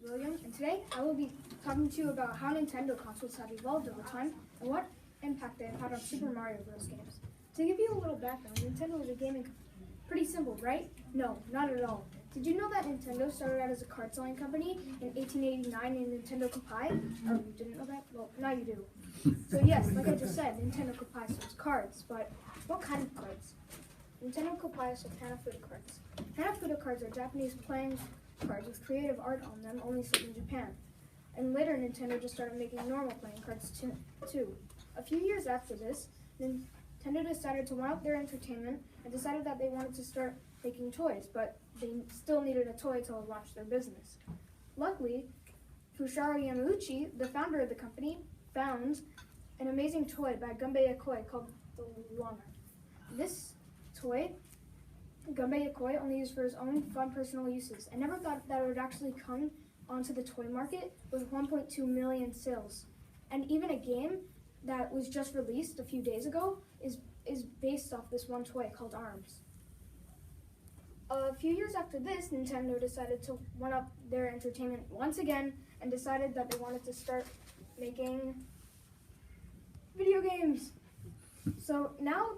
William, and today I will be talking to you about how Nintendo consoles have evolved over time and what impact they have had on Super Mario Bros. Games. To give you a little background, Nintendo was a gaming company. Pretty simple, right? No, not at all. Did you know that Nintendo started out as a card selling company in 1889 in Nintendo Kopai? Oh, you didn't know that? Well, now you do. So yes, like I just said, Nintendo Kopai sells cards, but what kind of cards? Nintendo Kopai sells Hanafuda cards. Hanafuda cards are Japanese playing cards with creative art on them, only sold in Japan. And later, Nintendo just started making normal playing cards too. A few years after this, Nintendo decided to one up their entertainment and decided that they wanted to start making toys, but they still needed a toy to launch their business. Luckily, Fusharo Yamauchi, the founder of the company, found an amazing toy by Gunpei Yokoi called the Llama. This toy, Gunpei Yokoi, only used for his own fun personal uses and never thought that it would actually come onto the toy market with 1.2 million sales. And even a game that was just released a few days ago is based off this one toy called ARMS. A few years after this, Nintendo decided to one up their entertainment once again and decided that they wanted to start making video games. So now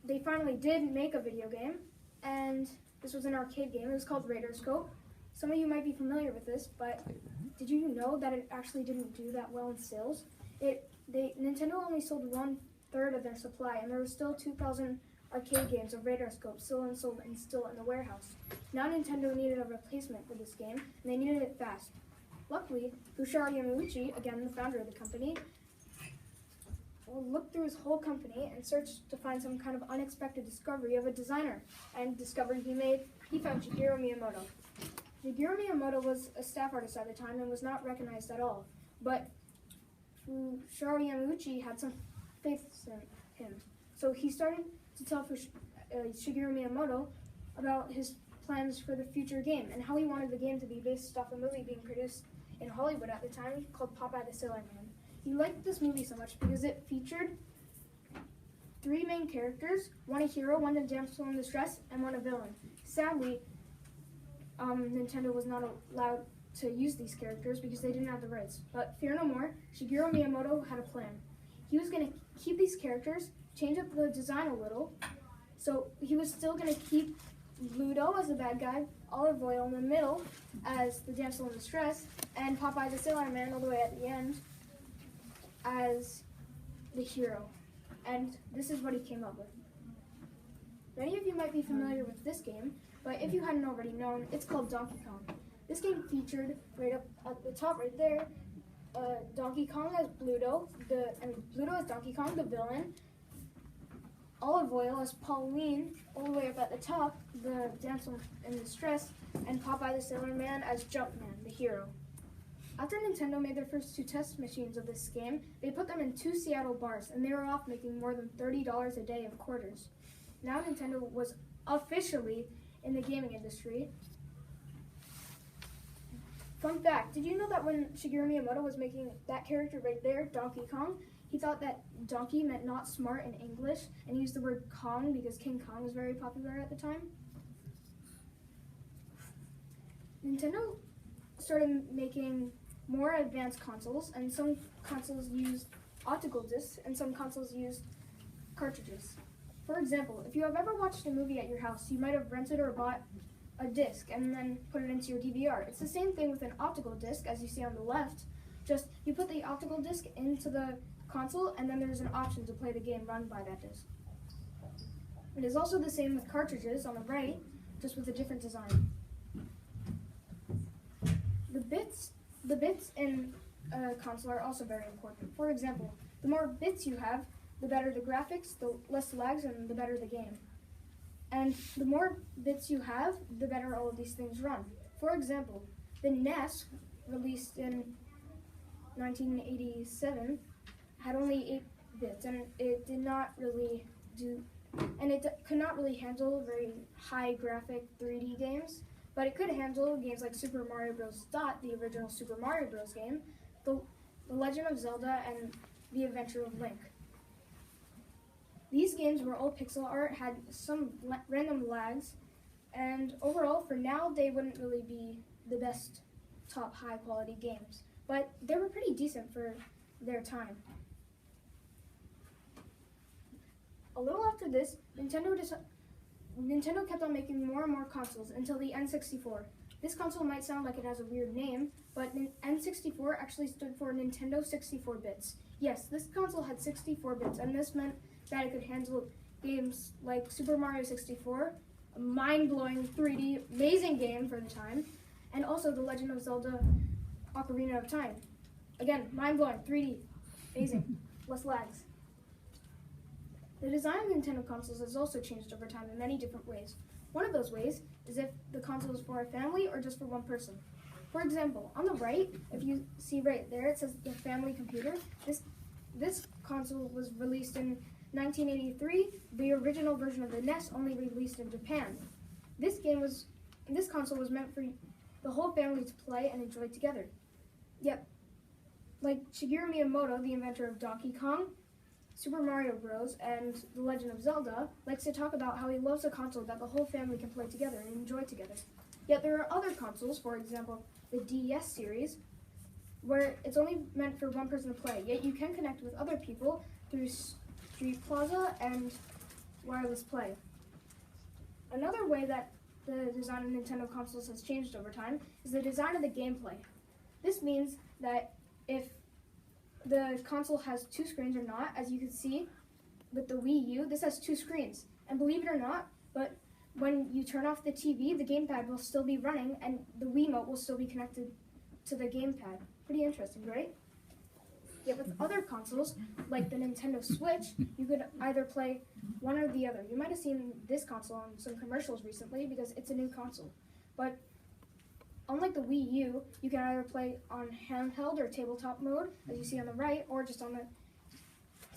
they finally did make a video game, and this was an arcade game. It was called Radarscope. Some of you might be familiar with this, but did you know that it actually didn't do that well in sales? Nintendo only sold 1/3 of their supply, and there were still 2,000 arcade games of Radarscope still unsold and still in the warehouse. Now Nintendo needed a replacement for this game, and they needed it fast. Luckily, Fusharo Yamauchi, again the founder of the company, looked through his whole company and searched to find some kind of unexpected discovery of a designer. And discovery he found Shigeru Miyamoto. Shigeru Miyamoto was a staff artist at the time and was not recognized at all, but Fusharo Yamauchi had some faith in him. So he started to tell Shigeru Miyamoto about his plans for the future game and how he wanted the game to be based off a movie being produced in Hollywood at the time called Popeye the Sailor Man. He liked this movie so much because it featured 3 main characters, one a hero, one a damsel in distress, and one a villain. Sadly, Nintendo was not allowed to use these characters because they didn't have the rights. But fear no more, Shigeru Miyamoto had a plan. He was going to keep these characters, change up the design a little, so he was still going to keep Ludo as the bad guy, Olive Oil in the middle as the damsel in distress, and Popeye the Sailor Man all the way at the end as the hero. And this is what he came up with. Many of you might be familiar with this game, but if you hadn't already known, it's called Donkey Kong. This game featured, right up at the top right there, Donkey Kong as Bluto, Bluto as Donkey Kong, the villain, Olive Oil as Pauline, all the way up at the top, the damsel in distress, and Popeye the Sailor Man as Jumpman, the hero. After Nintendo made their first 2 test machines of this game, they put them in 2 Seattle bars, and they were off making more than $30 a day of quarters. Now Nintendo was officially in the gaming industry. Fun fact, did you know that when Shigeru Miyamoto was making that character right there, Donkey Kong, he thought that donkey meant not smart in English, and he used the word Kong because King Kong was very popular at the time? Nintendo started making more advanced consoles, and some consoles used optical discs, and some consoles used cartridges. For example, if you have ever watched a movie at your house, you might have rented or bought a disc and then put it into your DVR. It's the same thing with an optical disc, as you see on the left. Just you put the optical disc into the console, and then there's an option to play the game run by that disc. It is also the same with cartridges on the right, just with a different design. The bits in a console are also very important. For example, the more bits you have, the better the graphics, the less lags, and the better the game. And the more bits you have, the better all of these things run. For example, the NES, released in 1987, had only 8 bits, and it did not really could not really handle very high graphic 3D games, but it could handle games like Super Mario Bros. Dot, the original Super Mario Bros. Game, the Legend of Zelda, and The Adventure of Link. These games were all pixel art, had some random lags, and overall, for now, they wouldn't really be the best top high quality games, but they were pretty decent for their time. A little after this, Nintendo kept on making more and more consoles until the N64. This console might sound like it has a weird name, but N64 actually stood for Nintendo 64 bits. Yes, this console had 64 bits, and this meant that it could handle games like Super Mario 64, a mind-blowing 3D amazing game for the time, and also The Legend of Zelda Ocarina of Time. Again, mind-blowing, 3D, amazing, less lags. The design of Nintendo consoles has also changed over time in many different ways. One of those ways is if the console is for a family or just for one person. For example, on the right, if you see right there, it says the family computer. This console was released in 1983. The original version of the NES only released in Japan. This console was meant for the whole family to play and enjoy together. Yep, like Shigeru Miyamoto, the inventor of Donkey Kong, Super Mario Bros., and The Legend of Zelda, likes to talk about how he loves a console that the whole family can play together and enjoy together. Yet there are other consoles, for example, the DS series, where it's only meant for one person to play, yet you can connect with other people through Street Plaza and wireless play. Another way that the design of Nintendo consoles has changed over time is the design of the gameplay. This means that if the console has two screens or not, as you can see with the Wii U, this has two screens. And believe it or not, but when you turn off the TV, the gamepad will still be running and the Wiimote will still be connected to the gamepad. Pretty interesting, right? Yet with other consoles, like the Nintendo Switch, you could either play one or the other. You might have seen this console on some commercials recently because it's a new console. But unlike the Wii U, you can either play on handheld or tabletop mode, as you see on the right, or just on the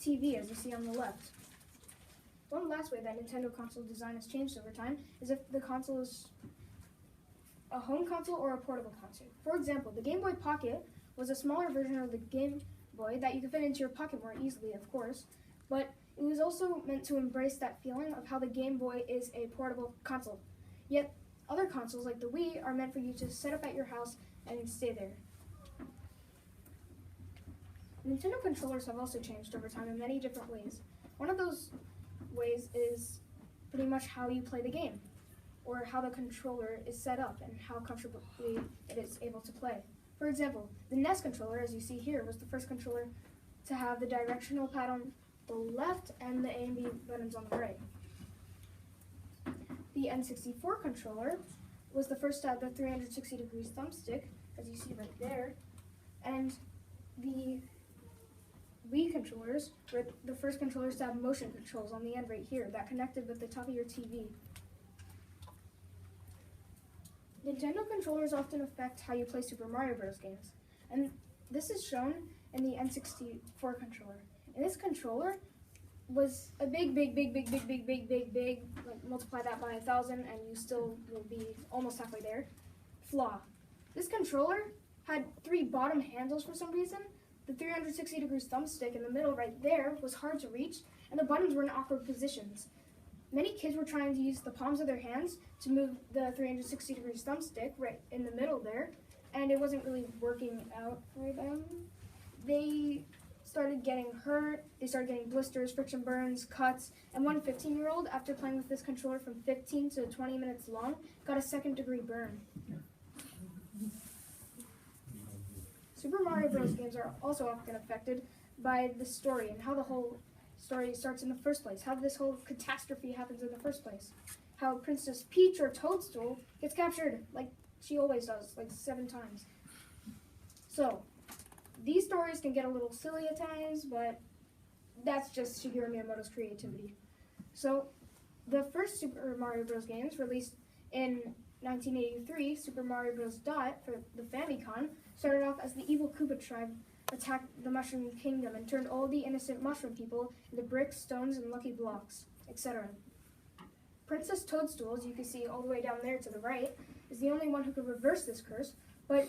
TV, as you see on the left. One last way that Nintendo console design has changed over time is if the console is a home console or a portable console. For example, the Game Boy Pocket was a smaller version of the Game Boy that you could fit into your pocket more easily, of course, but it was also meant to embrace that feeling of how the Game Boy is a portable console. Yet, other consoles like the Wii are meant for you to set up at your house and stay there. Nintendo controllers have also changed over time in many different ways. One of those ways is pretty much how you play the game, or how the controller is set up and how comfortably it is able to play. For example, the NES controller, as you see here, was the first controller to have the directional pad on the left and the A and B buttons on the right. The N64 controller was the first to have the 360-degree thumbstick, as you see right there, and the Wii controllers were the first controllers to have motion controls on the end right here that connected with the top of your TV. Nintendo controllers often affect how you play Super Mario Bros. Games, and this is shown in the N64 controller. And this controller was a big, like multiply that by 1,000 and you still will be almost halfway there, flaw. This controller had 3 bottom handles for some reason. The 360-degree thumbstick in the middle right there was hard to reach, and the buttons were in awkward positions. Many kids were trying to use the palms of their hands to move the 360-degree thumbstick right in the middle there, and it wasn't really working out for them. They started getting hurt, they started getting blisters, friction burns, cuts, and one 15-year-old, after playing with this controller from 15 to 20 minutes long, got a 2nd-degree burn. Super Mario Bros. Games are also often affected by the story and how the whole story starts in the first place, how this whole catastrophe happens in the first place, how Princess Peach or Toadstool gets captured, like she always does, like 7 times. So, these stories can get a little silly at times, but that's just Shigeru Miyamoto's creativity. So, the first Super Mario Bros. Games, released in 1983, Super Mario Bros. Dot for the Famicom, started off as the evil Koopa tribe attacked the Mushroom Kingdom and turned all the innocent mushroom people into bricks, stones, and lucky blocks, etc. Princess Toadstool, as you can see all the way down there to the right, is the only one who could reverse this curse, but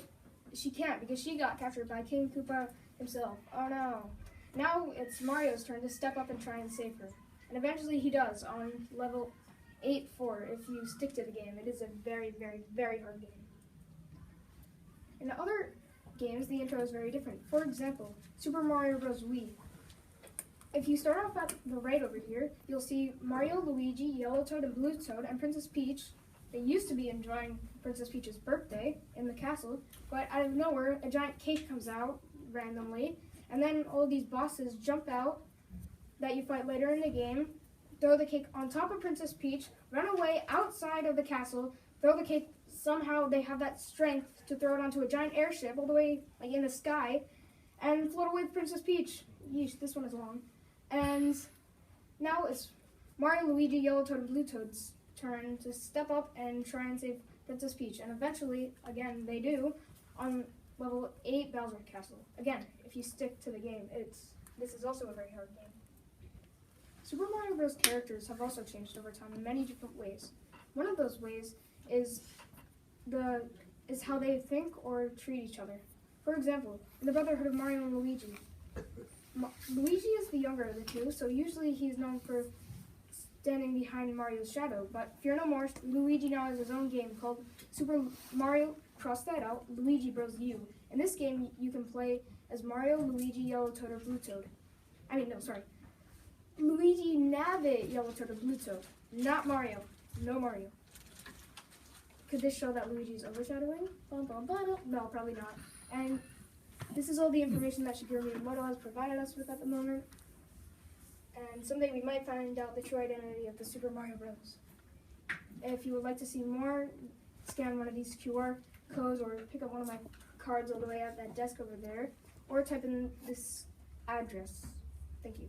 she can't because she got captured by King Koopa himself. Oh no. Now it's Mario's turn to step up and try and save her. And eventually he does on level 8-4 if you stick to the game. It is a very, very, very hard game. In other games, the intro is very different. For example, Super Mario Bros. Wii. If you start off at the right over here, you'll see Mario, Luigi, Yellow Toad, and Blue Toad, and Princess Peach. They used to be enjoying Princess Peach's birthday in the castle, but out of nowhere, a giant cake comes out randomly, and then all these bosses jump out that you fight later in the game, throw the cake on top of Princess Peach, run away outside of the castle, throw the cake. Somehow they have that strength to throw it onto a giant airship all the way like in the sky and float away with Princess Peach. Yeesh, this one is long. And now it's Mario, Luigi, Yellow Toad, and Blue Toad's turn to step up and try and save Princess Peach. And eventually, again, they do on level 8 Bowser Castle. Again, if you stick to the game, this is also a very hard game. Super Mario Bros. Characters have also changed over time in many different ways. One of those ways is how they think or treat each other. For example, in the Brotherhood of Mario and Luigi, Luigi is the younger of the two, so usually he's known for standing behind Mario's shadow. But fear no more, Luigi now has his own game called Super Mario, cross that out, Luigi Bros. U. In this game, you can play as Mario, Luigi, Yellow Toad, or Blue Toad. Luigi Nabbit, Yellow Toad, or Blue Toad. Not Mario. No Mario. Could this show that Luigi's overshadowing? No, probably not. And this is all the information that Shigeru Miyamoto has provided us with at the moment. And someday we might find out the true identity of the Super Mario Bros. If you would like to see more, scan one of these QR codes or pick up one of my cards all the way at that desk over there, or type in this address. Thank you.